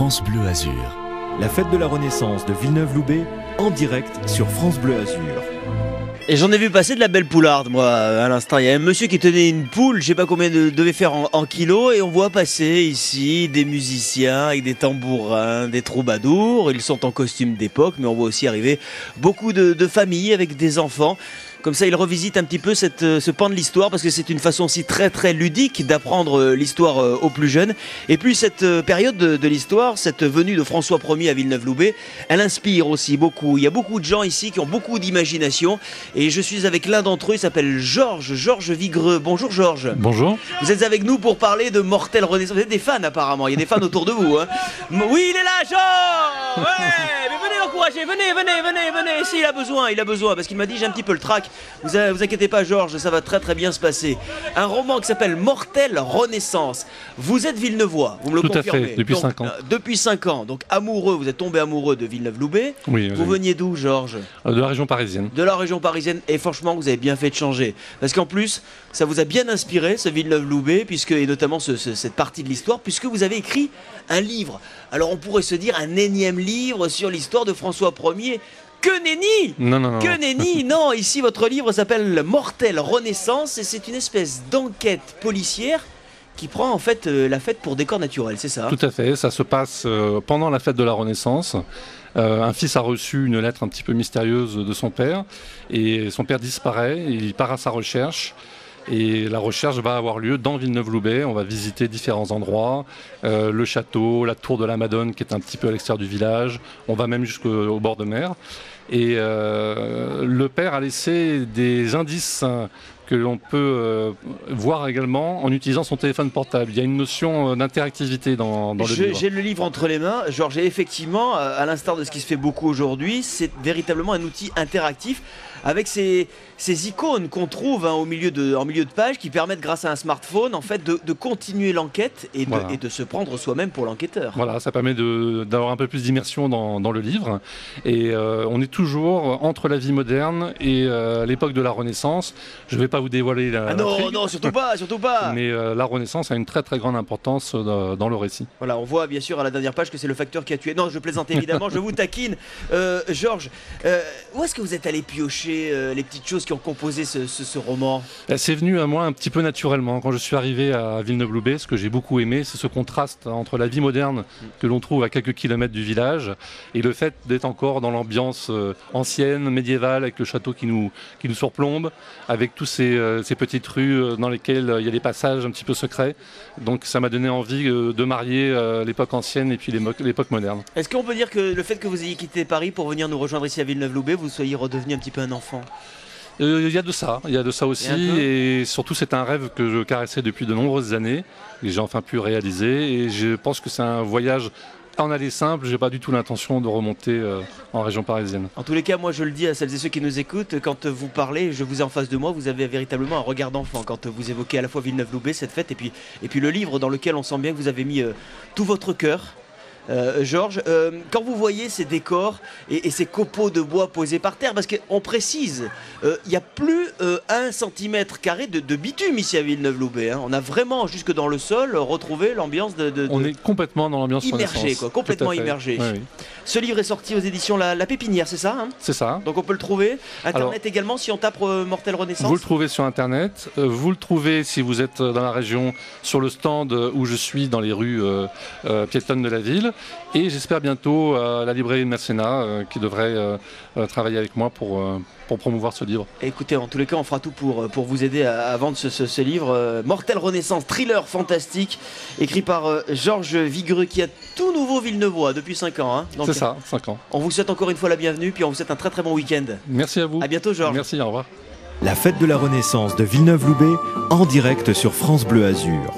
France Bleu Azur. La fête de la Renaissance de Villeneuve-Loubet en direct sur France Bleu Azur. Et j'en ai vu passer de la belle poularde, moi, à l'instant. Il y a un monsieur qui tenait une poule, je sais pas combien devait faire en kilos, et on voit passer ici des musiciens avec des tambourins, des troubadours. Ils sont en costume d'époque, mais on voit aussi arriver beaucoup de familles avec des enfants. Comme ça, il revisite un petit peu ce pan de l'histoire, parce que c'est une façon aussi très très ludique d'apprendre l'histoire aux plus jeunes. Et puis cette période de l'histoire, cette venue de François Ier à Villeneuve-Loubet, elle inspire aussi beaucoup. Il y a beaucoup de gens ici qui ont beaucoup d'imagination. Et je suis avec l'un d'entre eux, il s'appelle Georges Vigreux. Bonjour Georges. Bonjour. Vous êtes avec nous pour parler de Mortelle Renaissance. Vous êtes des fans apparemment, il y a des fans autour de vous. Hein. Oui, il est là, Georges. Ouais, mais venez l'encourager, venez. Si, il a besoin, parce qu'il m'a dit j'ai un petit peu le trac. Vous inquiétez pas Georges, ça va très très bien se passer. Un roman qui s'appelle Mortelle Renaissance. Vous êtes Villeneuvois, vous me le confirmez. Tout à fait, depuis 5 ans. Depuis 5 ans, donc amoureux, vous êtes tombé amoureux de Villeneuve-Loubet. Oui. Vous veniez d'où Georges? De la région parisienne. De la région parisienne, et franchement vous avez bien fait de changer. Parce qu'en plus, ça vous a bien inspiré ce Villeneuve-Loubet, et notamment cette partie de l'histoire, puisque vous avez écrit un livre. Alors on pourrait se dire un énième livre sur l'histoire de François Ier. Que nenni! Non. Que nenni! Non, ici votre livre s'appelle Mortelle Renaissance et c'est une espèce d'enquête policière qui prend en fait la fête pour décor naturel, c'est ça? Tout à fait, ça se passe pendant la fête de la Renaissance. Un fils a reçu une lettre un petit peu mystérieuse de son père et son père disparaît, il part à sa recherche. Et la recherche va avoir lieu dans Villeneuve-Loubet. On va visiter différents endroits, le château, la tour de la Madone qui est un petit peu à l'extérieur du village. On va même jusqu'au bord de mer. Et le père a laissé des indices que l'on peut voir également en utilisant son téléphone portable. Il y a une notion d'interactivité dans le livre. J'ai le livre entre les mains, Georges, et effectivement, à l'instar de ce qui se fait beaucoup aujourd'hui, c'est véritablement un outil interactif avec ces icônes qu'on trouve en milieu de page qui permettent, grâce à un smartphone, en fait, de continuer l'enquête et de se prendre soi-même pour l'enquêteur. Voilà, ça permet d'avoir un peu plus d'immersion dans le livre. Et on est toujours entre la vie moderne et l'époque de la Renaissance. Je ne vais pas vous dévoiler la non, surtout pas. Mais la Renaissance a une très très grande importance dans le récit. Voilà, on voit bien sûr à la dernière page que c'est le facteur qui a tué. Non, je plaisante évidemment, je vous taquine. Georges, où est-ce que vous êtes allé piocher les petites choses qui ont composé ce roman? C'est venu à moi un petit peu naturellement. Quand je suis arrivé à Villeneuve-Loubet, ce que j'ai beaucoup aimé, c'est ce contraste entre la vie moderne que l'on trouve à quelques kilomètres du village et le fait d'être encore dans l'ambiance ancienne, médiévale, avec le château qui nous surplombe, avec tous ces petites rues dans lesquelles il y a des passages un petit peu secrets. Donc ça m'a donné envie de marier l'époque ancienne et puis l'époque moderne. Est-ce qu'on peut dire que le fait que vous ayez quitté Paris pour venir nous rejoindre ici à Villeneuve-Loubet, vous soyez redevenu un petit peu un enfant? Il y a de ça aussi, et surtout c'est un rêve que je caressais depuis de nombreuses années, et j'ai enfin pu réaliser, et je pense que c'est un voyage en aller simple, j'ai pas du tout l'intention de remonter en région parisienne. En tous les cas, moi je le dis à celles et ceux qui nous écoutent, quand vous parlez, je vous ai en face de moi, vous avez véritablement un regard d'enfant quand vous évoquez à la fois Villeneuve-Loubet, cette fête, et puis le livre dans lequel on sent bien que vous avez mis tout votre cœur. Georges, quand vous voyez ces décors et ces copeaux de bois posés par terre, parce qu'on précise, il n'y a plus 1 cm² de bitume ici à Villeneuve-Loubet, hein. On a vraiment, jusque dans le sol, retrouvé l'ambiance On est complètement dans l'ambiance immergé, complètement immergé. Oui. Ce livre est sorti aux éditions La Pépinière, c'est ça, hein? C'est ça. Donc on peut le trouver. Internet également, si on tape Mortelle Renaissance. Vous le trouvez sur Internet. Vous le trouvez si vous êtes dans la région, sur le stand où je suis, dans les rues piétonnes de la ville. Et j'espère bientôt à la librairie de Mercena qui devrait travailler avec moi pour promouvoir ce livre. Écoutez, en tous les cas, on fera tout pour vous aider à vendre ce livre. Mortelle Renaissance, thriller fantastique, écrit par Georges Vigreux, qui a tout nouveau Villeneuvois depuis 5 ans. Hein. C'est ça, 5 ans. On vous souhaite encore une fois la bienvenue, puis on vous souhaite un très très bon week-end. Merci à vous. À bientôt, Georges. Merci, au revoir. La fête de la Renaissance de Villeneuve-Loubet en direct sur France Bleu Azur.